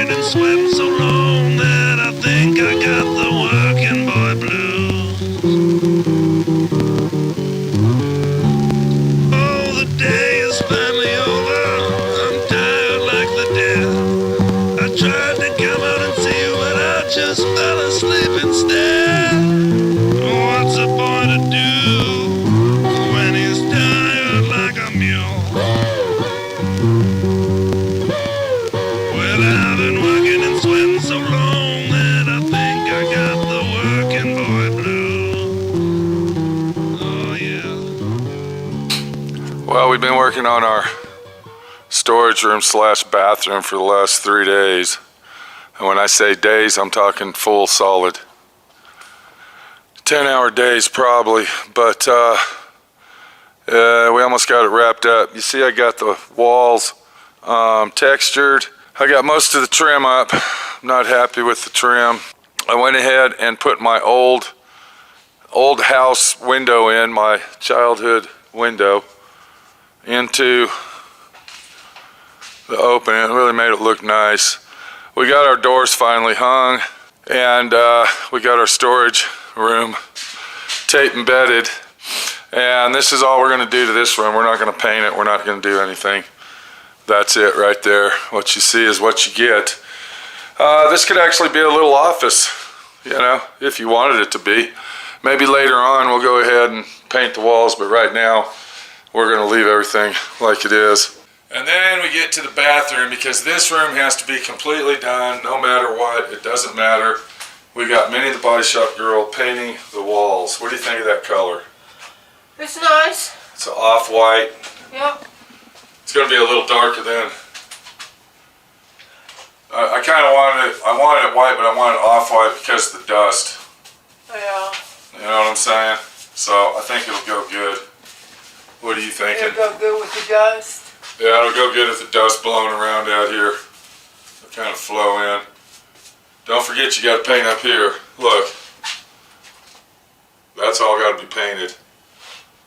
working and sweating so long that I think I got the working boy blues. Oh, the day is finally over. I'm tired like the dead. I tried to come out and see you, but I just fell asleep instead. What's a boy to do when he's tired like a mule? Well, I've been working and sweating so long that I think I got the working boy blues. Oh, yeah. Well, we've been working on our storage room / bathroom for the last 3 days. And when I say days, I'm talking full solid 10-hour days probably, but we almost got it wrapped up. You see I got the walls textured. I got most of the trim up. I'm not happy with the trim. I went ahead and put my old house window in, my childhood window, into the opening. It really made it look nice. We got our doors finally hung, and we got our storage room tape embedded. And this is all we're going to do to this room. We're not going to paint it. We're not going to do anything. That's it right there. What you see is what you get. This could actually be a little office, you know, if you wanted it to be. Maybe later on we'll go ahead and paint the walls, but right now we're going to leave everything like it is. And then we get to the bathroom, because this room has to be completely done no matter what. It doesn't matter. We got Minnie, the BodyShop girl, painting the walls. What do you think of that color? It's nice. It's an off-white. Yep. It's going to be a little darker then. I kind of wanted it white, but I want it off-white because of the dust. Yeah. You know what I'm saying? So I think it'll go good. What are you thinking? It'll go good with the dust. Yeah, it'll go good with the dust blowing around out here. It'll kind of flow in. Don't forget you got to paint up here. Look. That's all got to be painted.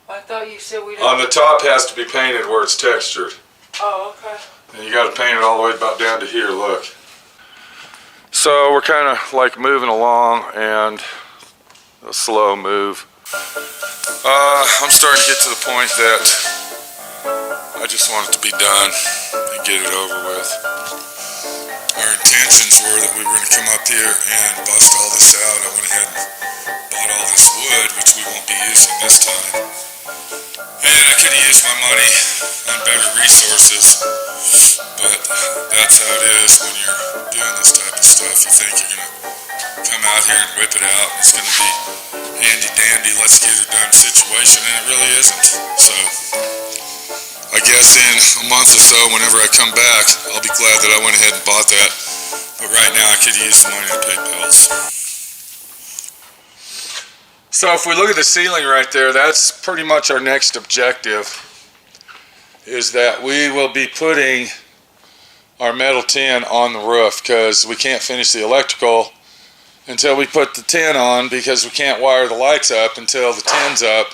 I thought you said we didn't. On the top has to be painted where it's textured. Oh, okay. And you got to paint it all the way about down to here, look. So we're kind of like moving along, and a slow move. I'm starting to get to the point that I just want it to be done and get it over with. Our intentions were that we were going to come up here and bust all this out. I went ahead and bought all this wood, which we won't be using this time. And I could have used my money on better resources, but that's how it is when you're doing this type of stuff. You think you're going to come out here and whip it out, and it's going to be handy-dandy, let's get it done situation, and it really isn't. So I guess in a month or so, whenever I come back, I'll be glad that I went ahead and bought that. But right now, I could use the money to pay bills. So if we look at the ceiling right there, that's pretty much our next objective, is that we will be putting our metal tin on the roof, because we can't finish the electrical until we put the tin on, because we can't wire the lights up until the tin's up.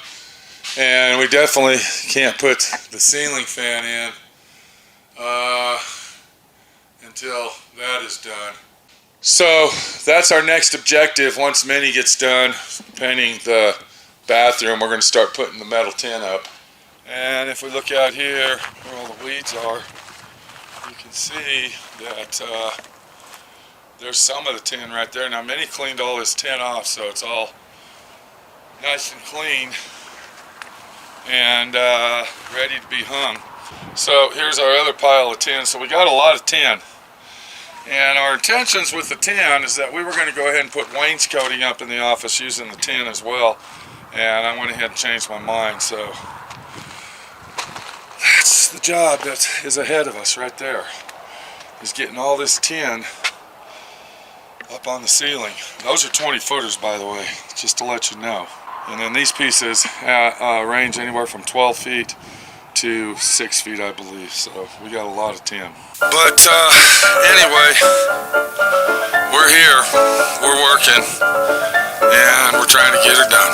And we definitely can't put the ceiling fan in until that is done. So that's our next objective. Once Minnie gets done painting the bathroom, we're going to start putting the metal tin up. And if we look out here where all the weeds are, you can see that there's some of the tin right there. Now Minnie cleaned all this tin off, so it's all nice and clean and ready to be hung. So here's our other pile of tin. So we got a lot of tin. And our intentions with the tin is that we were going to go ahead and put wainscoting up in the office using the tin as well. And I went ahead and changed my mind. So that's the job that is ahead of us right there, is getting all this tin up on the ceiling. Those are 20 footers, by the way, just to let you know. And then these pieces range anywhere from 12 feet to 6 feet, I believe. So we got a lot of tin. But anyway, we're here, we're working, and we're trying to get her done.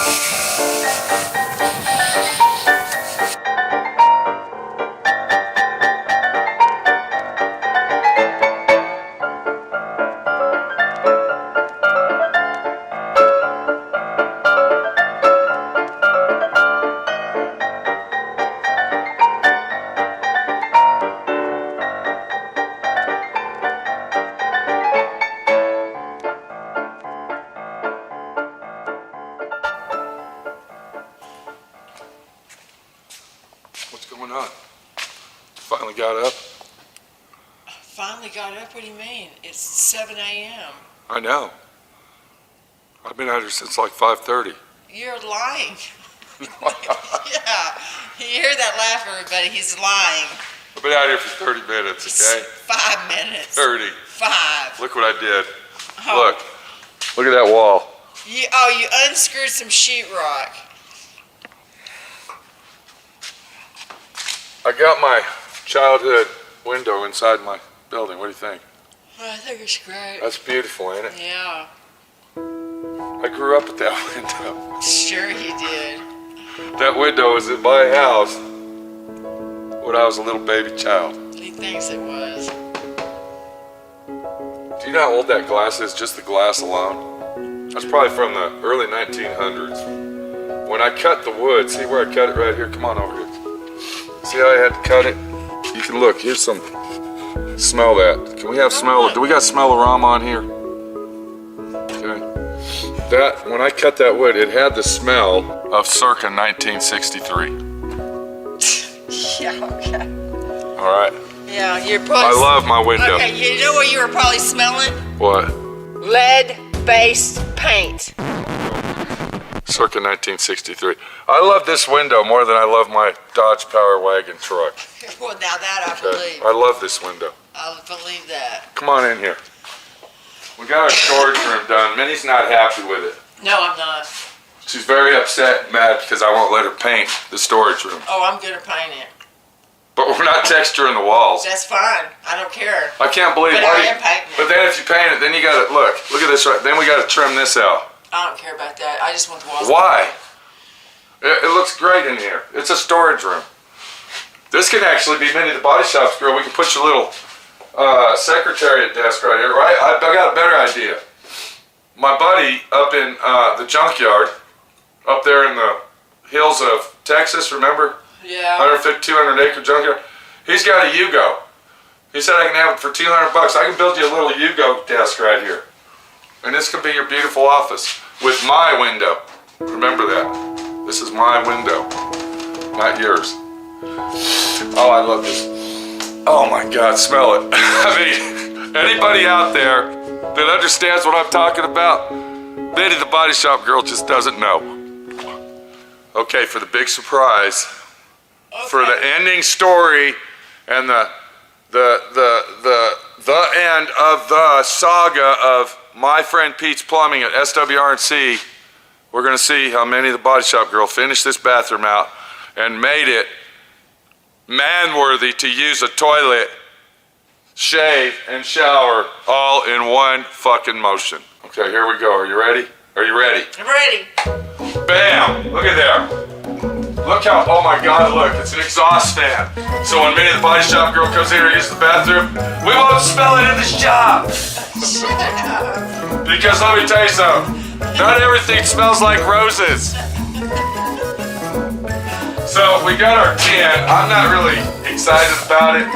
got up? What do you mean? It's 7 a.m. I know. I've been out here since like 5:30. You're lying. Yeah. You hear that laugh, everybody? He's lying. I've been out here for 30 minutes, okay? 5 minutes. 30. 5. Look what I did. Oh. Look at that wall. You unscrewed some sheetrock. I got my childhood window inside my building. What do you think? I think it's great. That's beautiful, ain't it? Yeah. I grew up with that window. Sure you did. That window was in my house when I was a little baby child. He thinks it was. Do you know how old that glass is? Just the glass alone? That's probably from the early 1900s. When I cut the wood, see where I cut it right here? Come on over here. See how I had to cut it? You can look, here's some, smell that. Can we have smell, do we got smell-o-rama on here? Okay. That, when I cut that wood, it had the smell of circa 1963. Yeah, okay. All right. Yeah, you're probably... I love my window. Okay, you know what you were probably smelling? What? Lead-based paint. Circa 1963. I love this window more than I love my Dodge Power Wagon truck. Well, now that I Okay. believe. I love this window. I believe that. Come on in here. We got our storage room done. Minnie's not happy with it. No, I'm not. She's very upset and mad because I won't let her paint the storage room. Oh, I'm gonna paint it. But we're not texturing the walls. That's fine. I don't care. I can't believe But why I you- am painting it. But then if you paint it, then you gotta, look at this right, then we gotta trim this out. I don't care about that. I just want the walls. Why? It looks great in here. It's a storage room. This can actually be Minnie the Body Shop's girl. We can put your little secretariat desk right here, right? I got a better idea. My buddy up in the junkyard, up there in the hills of Texas, remember? Yeah. 150, 200 acre junkyard. He's got a Yugo. He said I can have it for $200. I can build you a little Yugo desk right here. And this could be your beautiful office with my window. Remember that. This is my window, not yours. Oh, I love this. Oh my God, smell it. I mean, anybody out there that understands what I'm talking about, Minnie the Body Shop girl just doesn't know. Okay, for the big surprise, for the ending story and the end of the saga of my friend Pete's Plumbing at SWRNC, we're gonna see how Minnie the Body Shop girl finished this bathroom out and made it man-worthy to use a toilet, shave, and shower all in one fucking motion. Okay, here we go. Are you ready? Are you ready? I'm ready. Bam! Look at there. Look how, oh my God, look, it's an exhaust fan. So when Minnie the Body Shop girl comes here to use the bathroom, we won't smell it in this job. Shut up. Because let me tell you something, not everything smells like roses. So we got our tin. I'm not really excited about it.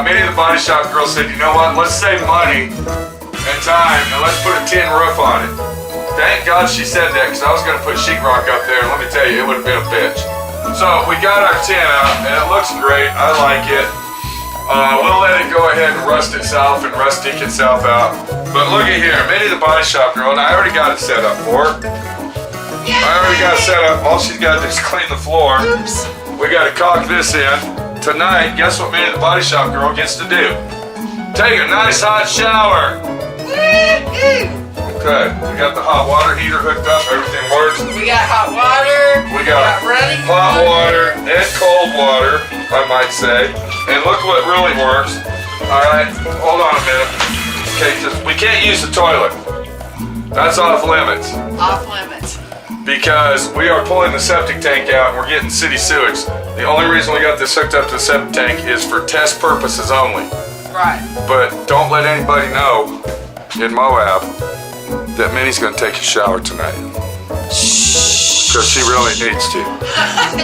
Minnie the Body Shop girl said, you know what, let's save money and time and let's put a tin roof on it. Thank God she said that because I was going to put sheetrock up there and let me tell you, it would have been a bitch. So we got our tin out and it looks great. I like it. We'll let it go ahead and rust itself and rustic itself out. But look at here, Minnie the Body Shop girl, and I already got it set up for her. I already got it set up. All she's got to do is clean the floor. Oops. We got to caulk this in. Tonight, guess what Minnie the Body Shop girl gets to do? Take a nice hot shower. Okay, we got the hot water heater hooked up. Everything works. We got hot water. We got running hot water and cold water, I might say. And look what really works. All right, hold on a minute. Okay, we can't use the toilet. That's off limits. Off limits. Because we are pulling the septic tank out and we're getting city sewage. The only reason we got this hooked up to the septic tank is for test purposes only. Right. But don't let anybody know in Moab that Minnie's gonna take a shower tonight. Because she really needs to.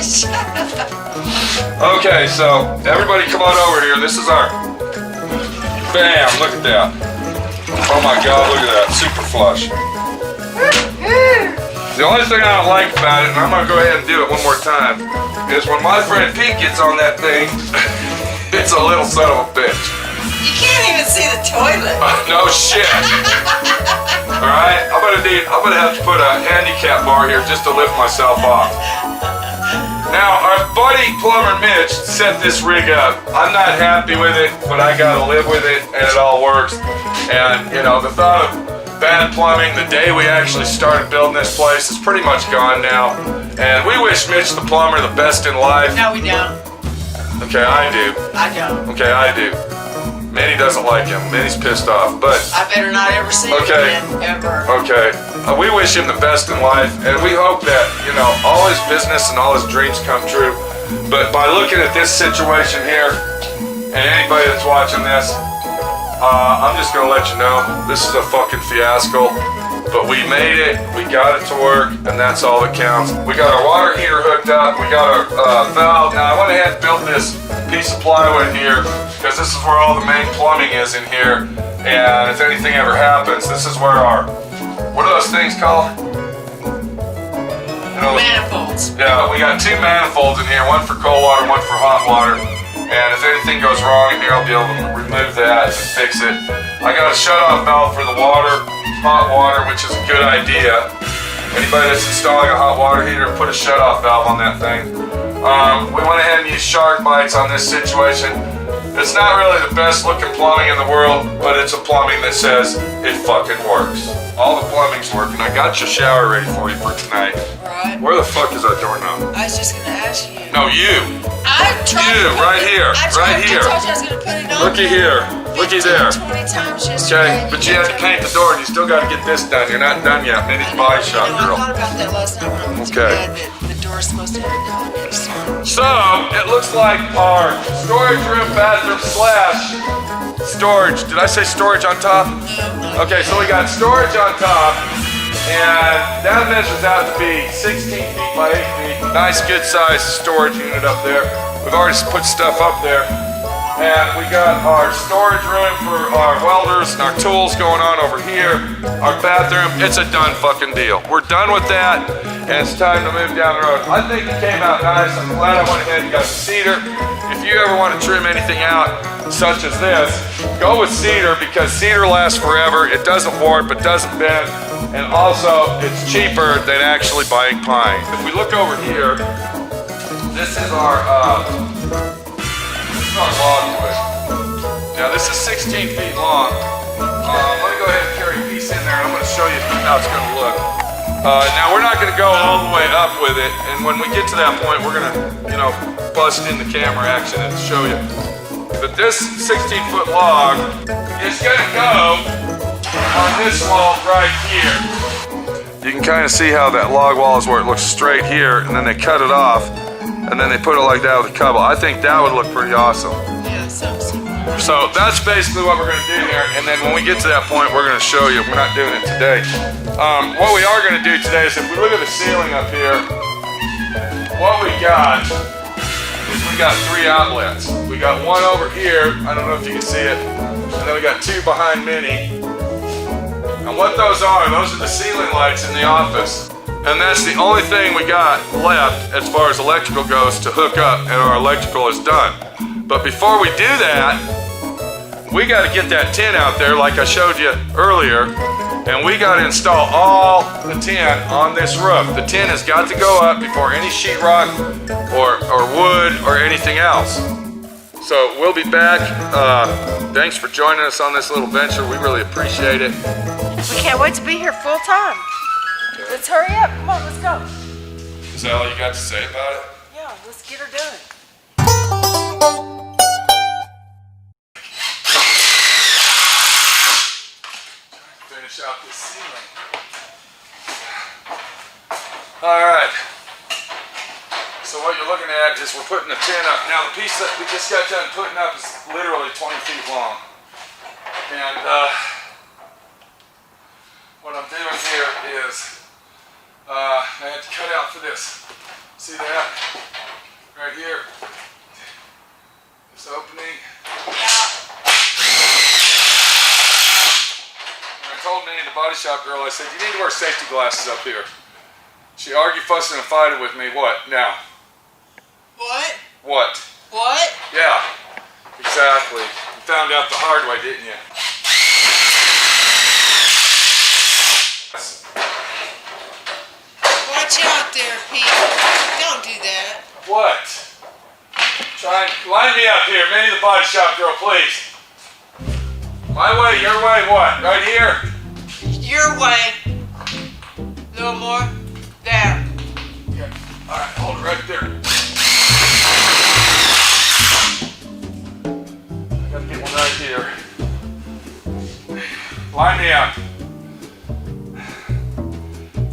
Shut up. Okay, so everybody come on over here. This is our, bam, look at that. Oh my God, look at that, super flush. The only thing I don't like about it, and I'm gonna go ahead and do it one more time, is when my friend Pete gets on that thing, it's a little son of a bitch. You can't even see the toilet. No shit. Alright, I'm gonna have to put a handicap bar here just to lift myself off. Now, our buddy plumber Mitch set this rig up. I'm not happy with it, but I gotta live with it, and it all works. And, you know, the thought of bad plumbing the day we actually started building this place is pretty much gone now. And we wish Mitch the plumber the best in life. No, we don't. Okay, I do. I don't. Okay, I do. Minnie doesn't like him. Minnie's pissed off, but... I better not ever see him Okay. again, ever. Okay, we wish him the best in life, and we hope that, you know, all his business and all his dreams come true. But by looking at this situation here, and anybody that's watching this, I'm just gonna let you know, this is a fucking fiasco. But we made it, we got it to work, and that's all that counts. We got our water heater hooked up, we got our valve. Now I went ahead and built this piece of plywood here, because this is where all the main plumbing is in here. And if anything ever happens, this is where our, what are those things called? You know, Manifolds. yeah, we got 2 manifolds in here, one for cold water, one for hot water. And if anything goes wrong in here, I'll be able to remove that and fix it. I got a shut-off valve for the water, hot water, which is a good idea. Anybody that's installing a hot water heater, put a shut-off valve on that thing. We went ahead and used shark bites on this situation. It's not really the best looking plumbing in the world, but it's a plumbing that says it fucking works. All the plumbing's working. I got your shower ready for you for tonight. Right. Where the fuck is that doorknob? I was just gonna ask you. No, you. I tried. You, right here. Right here. I told you I was gonna put it on. Looky here. Looky there. 20 times yesterday. Okay, but you had to paint the door and you still got to get this done. You're not done yet. Minnie's BodyShop I girl. thought about that last night when I went to Okay. bed, that the door's supposed to have done next time. So, it looks like our storage room, bathroom slash storage. Did I say storage on top? No. Okay, so we got storage on top, and that measures out to be 16 feet by 8 feet. Nice, good size storage unit up there. We've already put stuff up there. And we got our storage room for our welders and our tools going on over here. Our bathroom, it's a done fucking deal. We're done with that, and it's time to move down the road. I think it came out nice. I'm glad I went ahead and got the cedar. If you ever want to trim anything out, such as this, go with cedar because cedar lasts forever. It doesn't warp, it doesn't bend, and also it's cheaper than actually buying pine. If we look over here, this is our logwood. Now this is 16 feet long. I'm going to go ahead and carry a piece in there and I'm going to show you how it's going to look. Now we're not going to go all the way up with it, and when we get to that point we're going to, you know, bust in the camera action and show you. But this 16-foot log is going to go on this wall right here. You can kind of see how that log wall is where it looks straight here, and then they cut it off, and then they put it like that with a couple. I think that would look pretty awesome. Yeah, something similar. So that's basically what we're going to do here, and then when we get to that point, we're going to show you. We're not doing it today. What we are going to do today is if we look at the ceiling up here, what we got is we got 3 outlets. We got one over here, I don't know if you can see it, and then we got 2 behind Minnie. And what those are the ceiling lights in the office. And that's the only thing we got left as far as electrical goes to hook up, and our electrical is done. But before we do that, we got to get that tin out there like I showed you earlier, and we got to install all the tin on this roof. The tin has got to go up before any sheetrock or wood or anything else. So we'll be back. Thanks for joining us on this little venture. We really appreciate it. We can't wait to be here full time. Let's hurry up. Come on, let's go. Is that all you got to say about it? Yeah, let's get her done. Finish out this ceiling. Alright. So what you're looking at is we're putting the tin up. Now the piece that we just got done putting up is literally 20 feet long. And what I'm doing here is I had to cut out for this. See that? Right here. This opening. And I told Minnie, the BodyShop girl, I said, you need to wear safety glasses up here. She argued, fussing, and fighting with me. What now? What? What? What? Yeah, exactly. found out the hard way, didn't you? Watch out there, Pete. Don't do that. What? Try and line me up here. Minnie, the body shop girl, please. My way, your way, what? Right here? Your way. A little more. There. Okay. All right, hold it right there. I gotta get one right here. Line me up.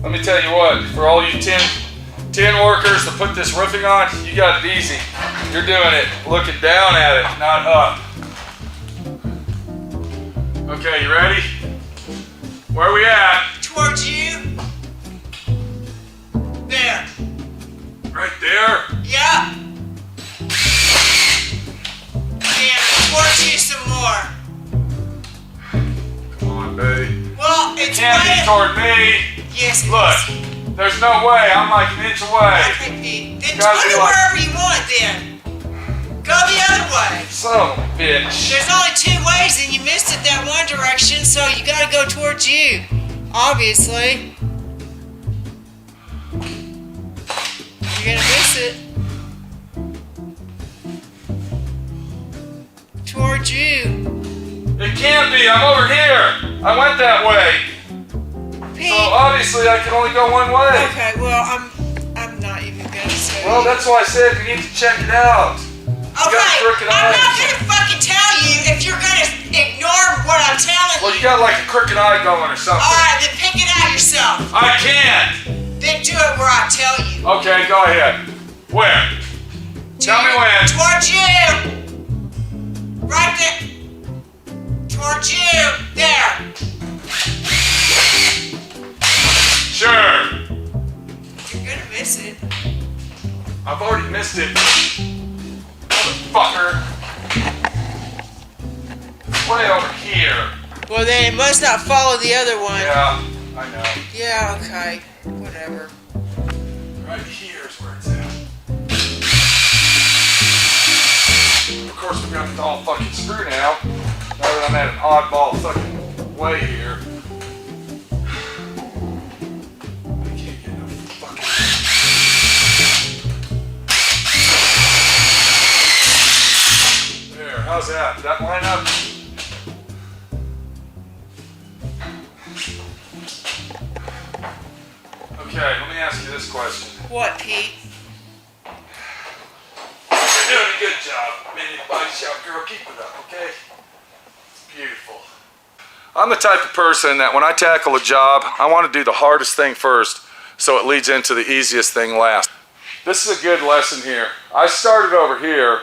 Let me tell you what, for all you tin workers to put this roofing on, you got it easy. You're doing it looking down at it, not up. Okay, you ready? Where are we at? Towards you. There. Right there? Yep. And towards you some more. Come on, baby. Well, it's Can't be toward me. Yes, it Look, is. there's no way. I'm like an inch away. Okay, Pete. Then Gotta turn be it like- wherever you want then. Go the other way. Son of a bitch. There's only two ways and you missed it that one direction, so you gotta go towards you. Obviously. You're gonna miss it. Towards you. It can't be. I'm over here. I went that way. Pete. So obviously I can only go one way. Okay, well, I'm not even gonna say. Well, that's why I said we need to check it out. Okay, got crooked I'm not eyes. gonna fucking tell you if you're gonna ignore what I'm telling Well, you. you got like a crooked eye going or something. Alright, then pick it out yourself. I can't. Then do it where I tell you. Okay, go ahead. Where? Tell me when. Towards you. Right there. Towards you. There. Sure. You're gonna miss it. I've already missed it. Motherfucker. It's way over here. Well, then it must not follow the other one. Yeah, I know. Yeah, okay. Whatever. Right here is where it's at. Of course, we got it all fucking screwed now. Now that I'm at an oddball fucking way here. I can't get no fucking. There, how's that? Did that line up? Okay, let me ask you this question. What, Pete? You're doing a good job, Minnie, the body shop girl. Keep it up, okay? It's beautiful. I'm the type of person that when I tackle a job, I want to do the hardest thing first, so it leads into the easiest thing last. This is a good lesson here. I started over here,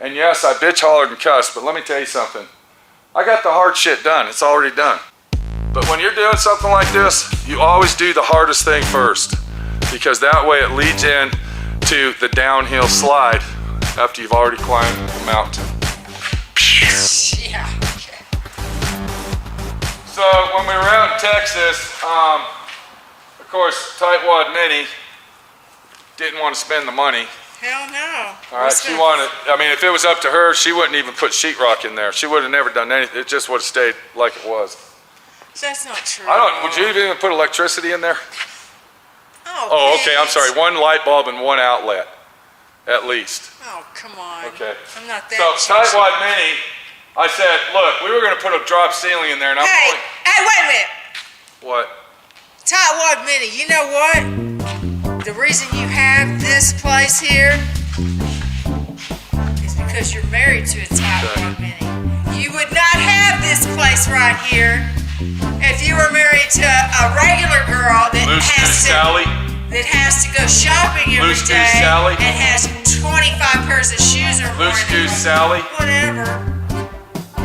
and yes, I bitch, hollered, and cussed, but let me tell you something. I got the hard shit done. It's already done. But when you're doing something like this, you always do the hardest thing first, because that way it leads in to the downhill slide after you've already climbed the mountain. Yeah. Okay. So when we were out in Texas, of course, tightwad Minnie didn't want to spend the money. Hell no. All right, she wanted, I mean, if it was up to her, she wouldn't even put sheetrock in there. She would have never done anything. It just would have stayed like it was. That's not true. Would you even put electricity in there? Oh, Okay, I'm sorry. One light bulb and one outlet, at least. Oh, come on. Okay. I'm not that. So tightwad Minnie, I said, look, we were going to put a drop ceiling in there, and I'm Hey, going. hey, wait a minute. What? Tightwad Minnie, you know what? The reason you have this place here is because you're married to a tightwad Minnie. You would not have this place right here if you were married to a regular girl that Loose Goose Sally. has to go shopping every Loose Goose day Sally. and has 25 pairs of shoes or more. Loose Goose Sally. Whatever.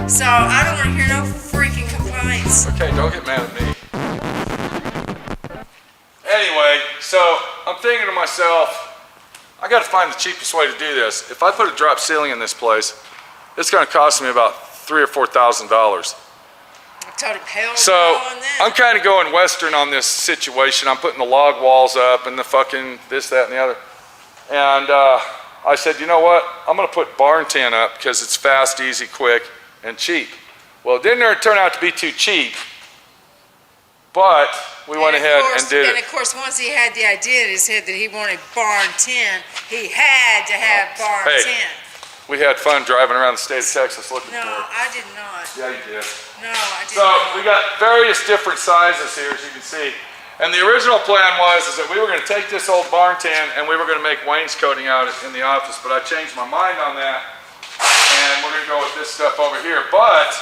So I don't want to hear no freaking complaints. Okay, don't get mad at me. Anyway, so I'm thinking to myself, I got to find the cheapest way to do this. If I put a drop ceiling in this place, it's going to cost me about $3,000 or $4,000. I told him hell So no on that. I'm kind of going Western on this situation. I'm putting the log walls up and the fucking this, that, and the other. And I said, you know what? I'm going to put barn tin up because it's fast, easy, quick. and cheap. Well, it didn't turn out to be too cheap, but we went ahead and did it. And of course, once he had the idea in his head that he wanted barn 10, he had to have barn 10. We had fun driving around the state of Texas looking for it. No, I did not. Yeah, you did. No, I did So not. we got various different sizes here, as you can see. And the original plan was that we were going to take this old barn tin and we were going to make wainscoting out in the office, but I changed my mind on that, and we're going to go with this stuff over here. But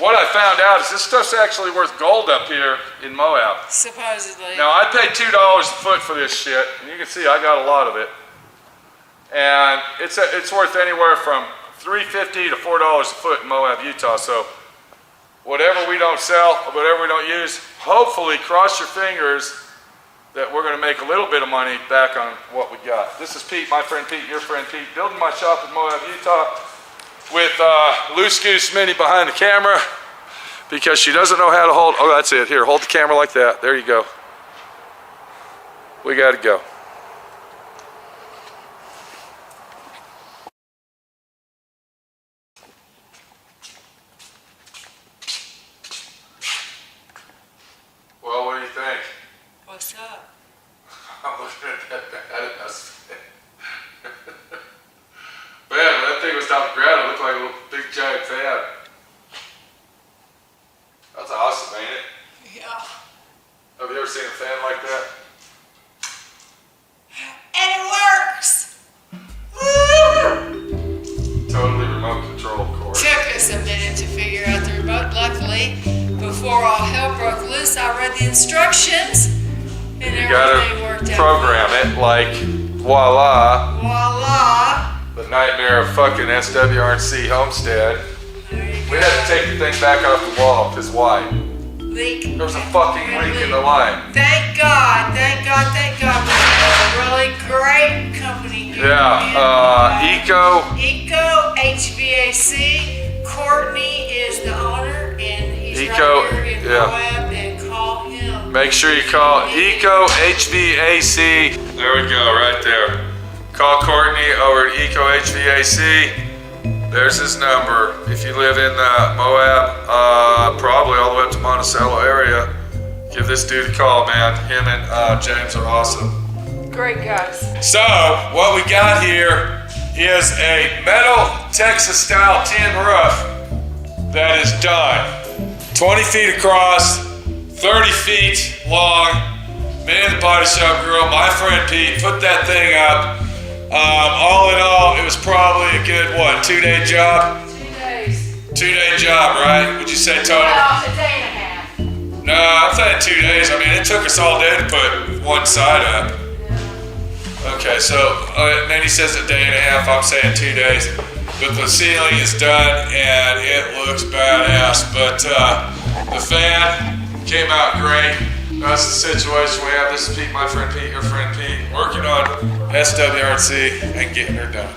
what I found out is this stuff's actually worth gold up here in Moab. Supposedly. Now, I paid $2 a foot for this shit, and you can see I got a lot of it. And it's worth anywhere from $3.50 to $4 a foot in Moab, Utah. So whatever we don't sell, whatever we don't use, hopefully cross your fingers that we're going to make a little bit of money back on what we got. This is Pete, my friend Pete, your friend Pete, building my shop in Moab, Utah, with Loose Goose Minnie behind the camera because she doesn't know how to hold. Oh, that's it. Here, hold the camera like that. There you go. We got to go. Well, what do you think? What's up? I'm looking at that bad enough. Man, when that thing was down the ground, it looked like a little big giant fan. That's awesome, ain't it? Yeah. Have you ever seen a fan like that? And it works! Woo! Totally remote control, of course. Took us a minute to figure out the remote. Luckily, before all hell broke loose, I read the instructions and You everything worked gotta out. program it like, voila, Voila! the nightmare of fucking SWRNC Homestead. There you We go. had to take the thing back off the wall, because why? Leak. There was a fucking leak in the line. Thank God, thank God, thank God. We have a really great company here. Yeah, Eco. Eco HVAC. Courtney is the owner, and he's Eco, right here in yeah. Moab, and call him. Make sure you call Eco HVAC. There we go, right there. Call Courtney over at Eco HVAC. There's his number. If you live in Moab, probably all the way up to Monticello area, give this dude a call, man. Him and James are awesome. Great guys. So, what we got here is a metal Texas-style tin roof that is done. 20 feet across, 30 feet long. Minnie the BodyShop girl, my friend Pete, put that thing up. All in all, it was probably a good, 2-day job? 2 days. 2-day job, right? Would you say total? Well, a day and a half. No, I'm saying 2 days. I mean, it took us all day to put one side up. Okay, so then he says a day and a half. I'm saying 2 days. But the ceiling is done and it looks badass. But the fan came out great. That's the situation we have. This is Pete, my friend Pete, your friend Pete, working on SWRNC and getting her done.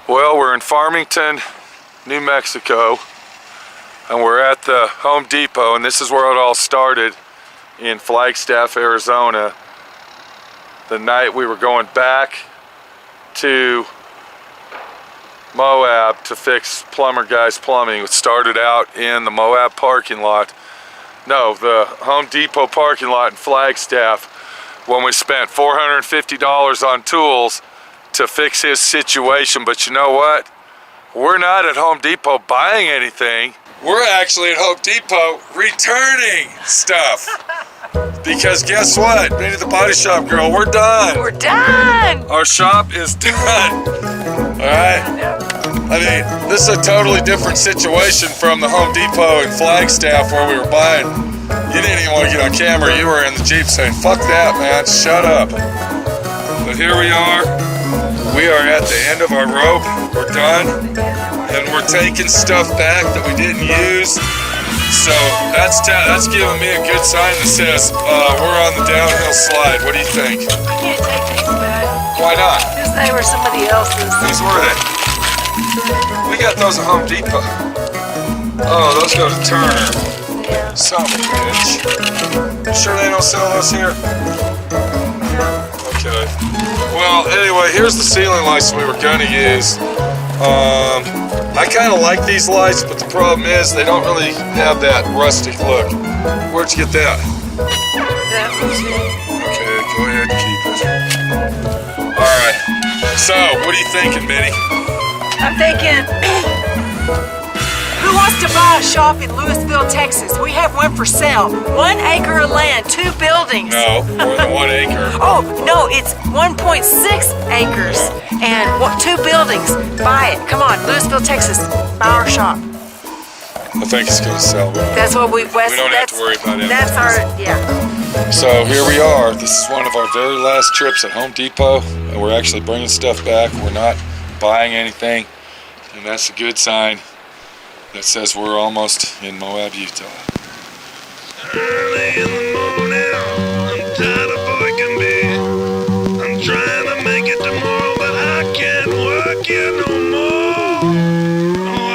Well, we're in Farmington, New Mexico, and we're at the Home Depot, and this is where it all started in Flagstaff, Arizona. The night we were going back to Moab to fix plumber guy's plumbing. It started out in the Moab parking lot. No, the Home Depot parking lot in Flagstaff, when we spent $450 on tools to fix his situation. But you know what? We're not at Home Depot buying anything. We're actually at Home Depot returning stuff. Because guess what? Minnie the BodyShop girl, we're done. We're done. Our shop is done. Alright? I mean, this is a totally different situation from the Home Depot in Flagstaff where we were buying. You didn't even want to get on camera. You were in the Jeep saying, fuck that, man. Shut up. But here we are. We are at the end of our rope. We're done. And we're taking stuff back that we didn't use. So that's giving me a good sign that says we're on the downhill slide. What do you think? I can't take these back. Why not? Because they were somebody else's. These were they. We got those at Home Depot. Oh, those go to Turner. Yeah. Son of a bitch. You sure they don't sell those here? Okay. Well, anyway, here's the ceiling lights we were gonna use. I kind of like these lights, but the problem is they don't really have that rustic look. Where'd you get that? That was it. Okay, go ahead and keep it. All right. So, what are you thinking, Minnie? I'm thinking, who wants to buy a shop in Louisville, Texas? We have one for sale. 1 acre of land, 2 buildings. No, more than 1 acre. Oh, no, it's 1.6 acres and 2 buildings. Buy it. Come on, Louisville, Texas. Buy our shop. I think it's gonna sell. That's what we don't have to worry about it. That's our, yeah. So here we are. This is one of our very last trips at Home Depot, and we're actually bringing stuff back. We're not buying anything, and that's a good sign. That says we're almost in Moab, Utah. Early in the morning, I'm tired of working, babe. I'm trying to make it tomorrow, but I can't work here no more.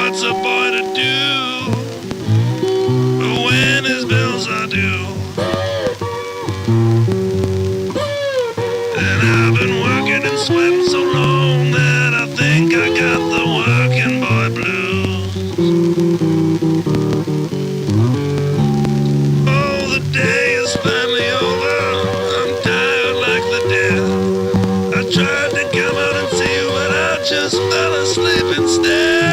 What's a boy to do when his bills are due? And I've been working and sweating so long that I think I got the working boy blues. Day is finally over. I'm tired like the dead. I tried to come out and see you, but I just fell asleep instead.